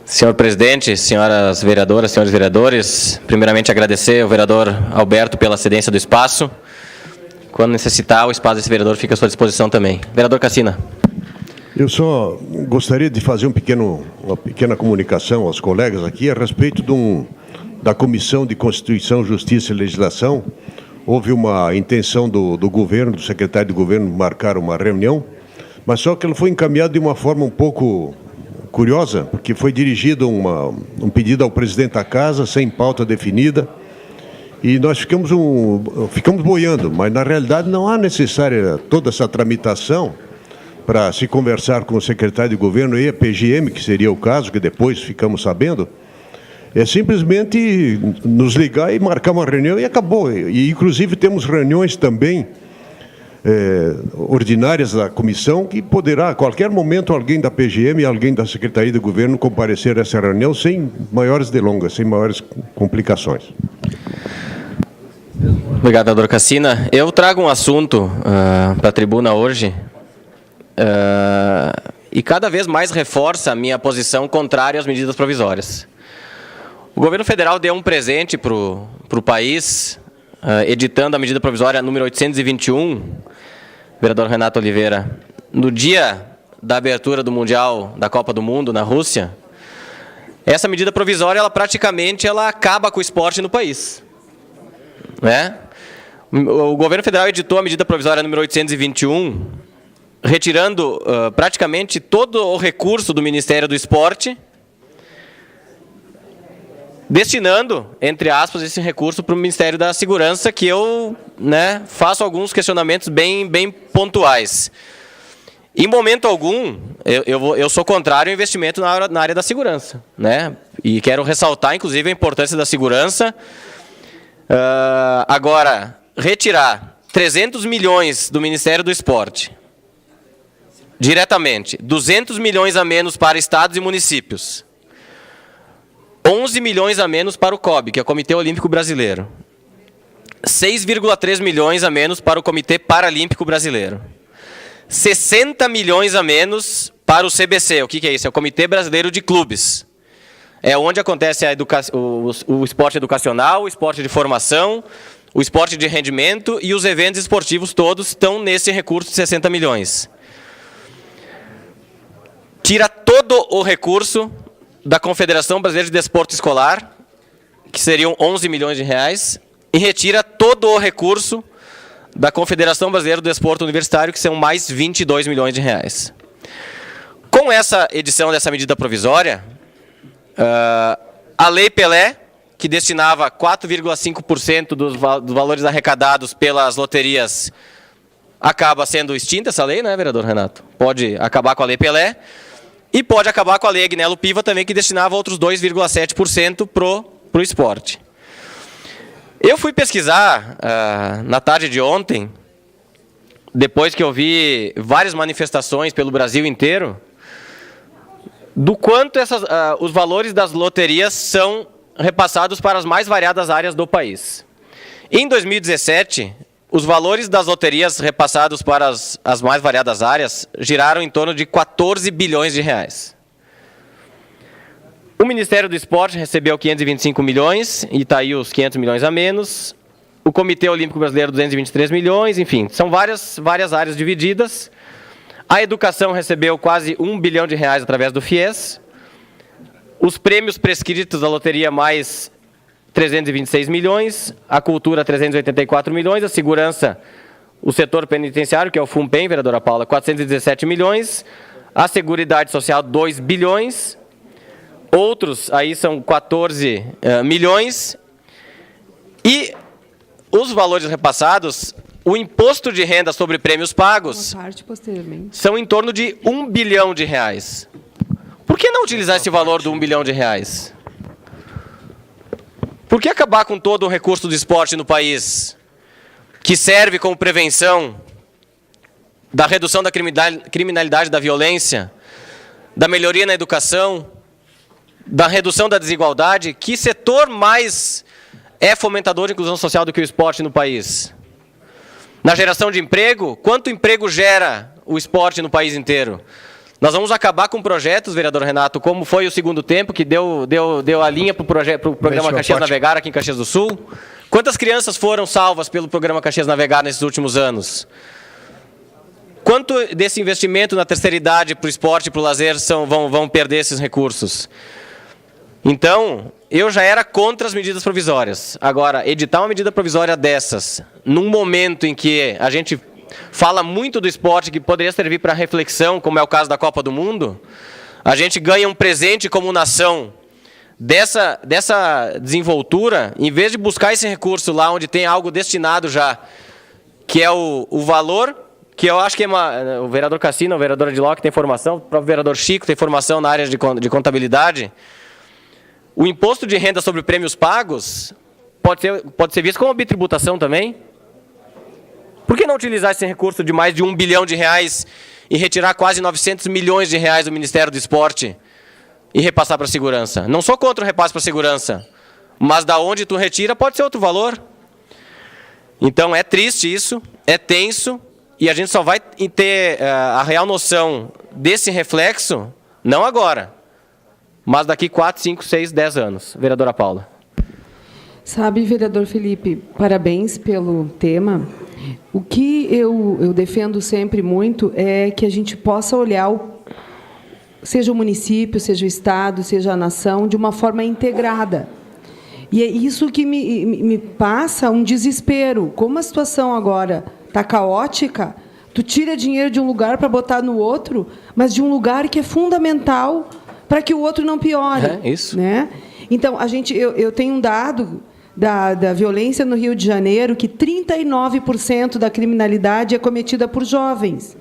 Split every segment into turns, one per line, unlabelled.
Senhor presidente, senhoras vereadoras, senhores vereadores, primeiramente agradecer ao vereador Alberto pela cedência do espaço. Quando necessitar, o espaço desse vereador fica à sua disposição também. Vereador Cassina.
Eu só gostaria de fazer uma pequena comunicação aos colegas aqui a respeito da Comissão de Constituição, Justiça e Legislação. Houve uma intenção do governo, do secretário de governo, marcar uma reunião, mas só que ela foi encaminhada de uma forma um pouco curiosa, porque foi dirigido um pedido ao presidente da casa, sem pauta definida, e nós ficamos boiando, mas na realidade não há necessária toda essa tramitação para se conversar com o secretário de governo e a PGM, que seria o caso, que depois ficamos sabendo. É simplesmente nos ligar e marcar uma reunião e acabou. E, inclusive, temos reuniões também ordinárias da comissão que poderá, a qualquer momento, alguém da PGM e alguém da Secretaria de Governo comparecer a essa reunião sem maiores delongas, sem maiores complicações.
Obrigado, vereador Cassina. Eu trago um assunto para a tribuna hoje e cada vez mais reforça a minha posição contrária às medidas provisórias. O governo federal deu um presente para o país, editando a medida provisória número 821, vereador Renato Oliveira, no dia da abertura do Mundial da Copa do Mundo na Rússia. Essa medida provisória, ela praticamente acaba com o esporte no país. Né? O governo federal editou a medida provisória número 821, retirando praticamente todo o recurso do Ministério do Esporte, destinando, entre aspas, esse recurso para o Ministério da Segurança, que eu faço alguns questionamentos bem pontuais. Em momento algum, eu sou contrário ao investimento na área da segurança. E quero ressaltar, inclusive, a importância da segurança. Agora, retirar 300 milhões do Ministério do Esporte, diretamente, 200 milhões a menos para estados e municípios, 11 milhões a menos para o COB, que é o Comitê Olímpico Brasileiro. 6,3 milhões a menos para o Comitê Paralímpico Brasileiro. 60 milhões a menos para o CBC. O que é isso? É o Comitê Brasileiro de Clubes. É onde acontece o esporte educacional, o esporte de formação, o esporte de rendimento e os eventos esportivos todos estão nesse recurso de 60 milhões. Tira todo o recurso da Confederação Brasileira de Desporto Escolar, que seriam 11 milhões de reais, e retira todo o recurso da Confederação Brasileira do Desporto Universitário, que são mais 22 milhões de reais. Com essa edição dessa medida provisória, a Lei Pelé, que destinava 4,5% dos valores arrecadados pelas loterias, acaba sendo extinta essa lei, né, vereador Renato? Pode acabar com a Lei Pelé. E pode acabar com a Lei Agnello Piva também, que destinava outros 2,7% para o esporte. Eu fui pesquisar na tarde de ontem, depois que eu vi várias manifestações pelo Brasil inteiro, do quanto os valores das loterias são repassados para as mais variadas áreas do país. Em 2017, os valores das loterias repassados para as mais variadas áreas giraram em torno de 14 bilhões de reais. O Ministério do Esporte recebeu 525 milhões, e está aí os 500 milhões a menos. O Comitê Olímpico Brasileiro, 223 milhões, enfim, são várias áreas divididas. A educação recebeu quase 1 bilhão de reais através do FIES. Os prêmios prescritos da loteria, mais 326 milhões, a cultura 384 milhões, a segurança, o setor penitenciário, que é o FUNPEN, vereadora Paula, 417 milhões, a Seguridade Social 2 bilhões, outros aí são 14 milhões, e os valores repassados, o imposto de renda sobre prêmios pagos, são em torno de 1 bilhão de reais. Por que não utilizar esse valor de 1 bilhão de reais? Por que acabar com todo o recurso do esporte no país, que serve como prevenção da redução da criminalidade, da violência, da melhoria na educação, da redução da desigualdade? Que setor mais é fomentador de inclusão social do que o esporte no país? Na geração de emprego, quanto emprego gera o esporte no país inteiro? Nós vamos acabar com projetos, vereador Renato, como foi o segundo tempo, que deu a linha para o programa Caxias Navegar aqui em Caxias do Sul. Quantas crianças foram salvas pelo programa Caxias Navegar nesses últimos anos? Quanto desse investimento na terceira idade para o esporte e para o lazer vão perder esses recursos? Então, eu já era contra as medidas provisórias. Agora, editar uma medida provisória dessas, num momento em que a gente fala muito do esporte, que poderia servir para reflexão, como é o caso da Copa do Mundo, a gente ganha um presente como nação dessa desenvoltura, em vez de buscar esse recurso lá onde tem algo destinado já, que é o valor, que eu acho que o vereador Cassino, o vereador Adiló, que tem formação, o próprio vereador Chico tem formação na área de contabilidade. O imposto de renda sobre prêmios pagos pode ser visto como uma bitributação também. Por que não utilizar esse recurso de mais de R$1 bilhão e retirar quase R$900 milhões do Ministério do Esporte e repassar para a segurança? Não sou contra o repasse para a segurança, mas da onde tu retira pode ser outro valor. Então é triste isso, é tenso, e a gente só vai ter a real noção desse reflexo, não agora, mas daqui 4, 5, 6, 10 anos. Vereadora Paula.
Sabe, vereador Felipe, parabéns pelo tema. O que eu defendo sempre muito é que a gente possa olhar, seja o município, seja o Estado, seja a nação, de uma forma integrada. E é isso que me passa um desespero. Como a situação agora está caótica, tu tira dinheiro de um lugar para botar no outro, mas de um lugar que é fundamental para que o outro não piore.
É isso.
Né? Então, eu tenho um dado da violência no Rio de Janeiro, que 39% da criminalidade é cometida por jovens.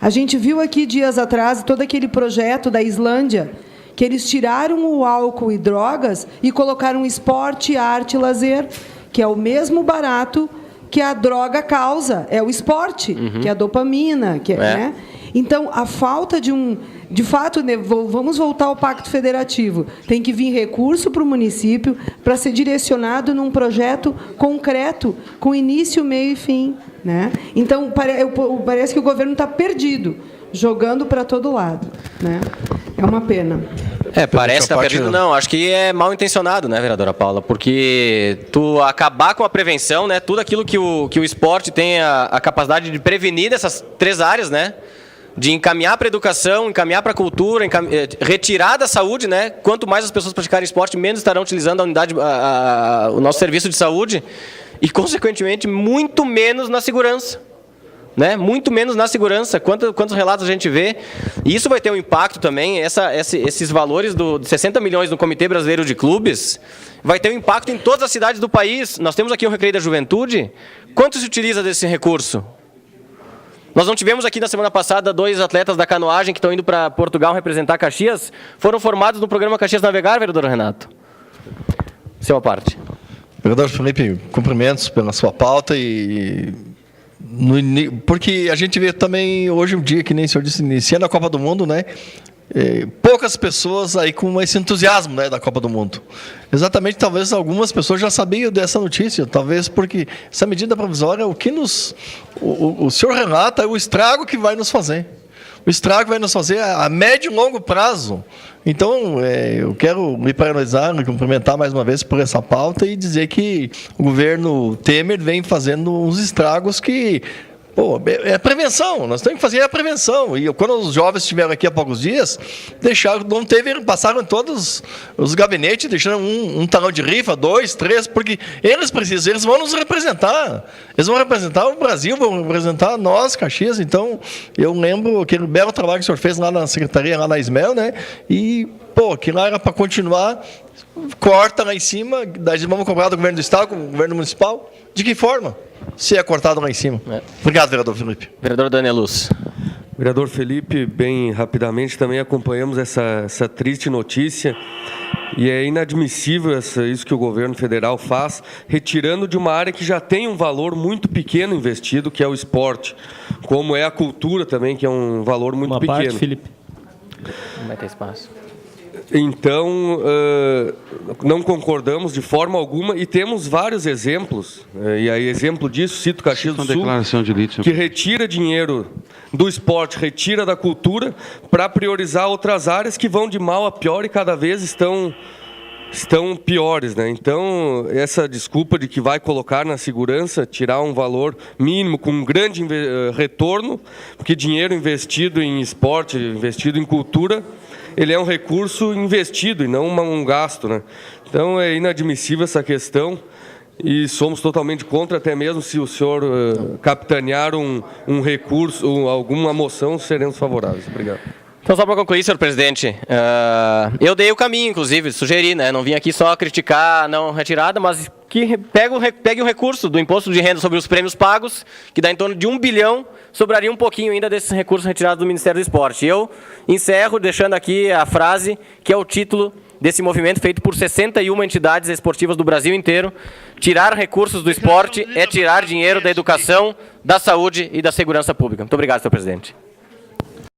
A gente viu aqui, dias atrás, todo aquele projeto da Islândia, que eles tiraram o álcool e drogas e colocaram esporte, arte e lazer, que é o mesmo barato que a droga causa, é o esporte, que é a dopamina. Né? Então, a falta de fato, né, vamos voltar ao Pacto Federativo. Tem que vir recurso para o município para ser direcionado num projeto concreto, com início, meio e fim. Né? Então, parece que o governo está perdido, jogando para todo lado. Né? É uma pena.
Parece estar perdido, não. Acho que é mal intencionado, né, vereadora Paula? Porque tu acabar com a prevenção, né, tudo aquilo que o esporte tem a capacidade de prevenir dessas 3 áreas, né? De encaminhar para a educação, encaminhar para a cultura, retirar da saúde, né? Quanto mais as pessoas praticarem esporte, menos estarão utilizando a unidade, o nosso serviço de saúde e, consequentemente, muito menos na segurança. Né? Muito menos na segurança. Quantos relatos a gente vê? E isso vai ter um impacto também, esses valores de 60 milhões no Comitê Brasileiro de Clubes, vai ter um impacto em todas as cidades do país. Nós temos aqui o Recreio da Juventude. Quanto se utiliza desse recurso? Nós não tivemos aqui na semana passada 2 atletas da canoagem que estão indo para Portugal representar Caxias, foram formados no programa Caxias Navegar, vereador Renato. Seu à parte.
Vereador Felipe, cumprimentos pela sua pauta porque a gente vê também hoje um dia, que nem o senhor disse, iniciando a Copa do Mundo, né? Poucas pessoas aí com esse entusiasmo, né, da Copa do Mundo. Exatamente, talvez algumas pessoas já sabiam dessa notícia, talvez porque essa medida provisória, o que o senhor relata é o estrago que vai nos fazer. O estrago vai nos fazer a médio e longo prazo. Então, eu quero me parabenizar, me cumprimentar mais uma vez por essa pauta e dizer que o governo Temer vem fazendo uns estragos que... é prevenção, nós temos que fazer a prevenção. E quando os jovens estiveram aqui há poucos dias, passaram em todos os gabinetes, deixando um talão de rifa, 2, 3, porque eles vão nos representar. Eles vão representar o Brasil, vão representar nós, Caxias. Então, eu lembro aquele belo trabalho que o senhor fez lá na secretaria, lá na Ismel, né? E, que lá era para continuar, corta lá em cima, daí vamos cobrar do governo do Estado, com o governo municipal. De que forma? Se é cortado lá em cima. Obrigado, vereador Felipe.
Vereador Daniel Luz.
Vereador Felipe, bem rapidamente, também acompanhamos essa triste notícia e é inadmissível isso que o governo federal faz, retirando de uma área que já tem um valor muito pequeno investido, que é o esporte, como é a cultura também, que é um valor muito pequeno.
Parte, Felipe. Não vai ter espaço.
Então, não concordamos de forma alguma e temos vários exemplos. E aí, exemplo disso, cito Caxias do Sul,
declaração de lítio,
que retira dinheiro do esporte, retira da cultura para priorizar outras áreas que vão de mal a pior e cada vez estão piores, né? Então, essa desculpa de que vai colocar na segurança, tirar um valor mínimo com um grande retorno, porque dinheiro investido em esporte, investido em cultura, ele é um recurso investido e não um gasto, né? Então, é inadmissível essa questão e somos totalmente contra, até mesmo se o senhor capitanear um recurso, alguma moção, seremos favoráveis. Obrigado.
Então, só para concluir, senhor presidente, eu dei o caminho, inclusive, sugeri, né? Não vim aqui só criticar a não retirada, mas que pegue o recurso do imposto de renda sobre os prêmios pagos, que dá em torno de 1 bilhão, sobraria um pouquinho ainda desses recursos retirados do Ministério do Esporte. Eu encerro deixando aqui a frase, que é o título desse movimento feito por 61 entidades esportivas do Brasil inteiro. Tirar recursos do esporte é tirar dinheiro da educação, da saúde e da segurança pública. Muito obrigado, senhor presidente.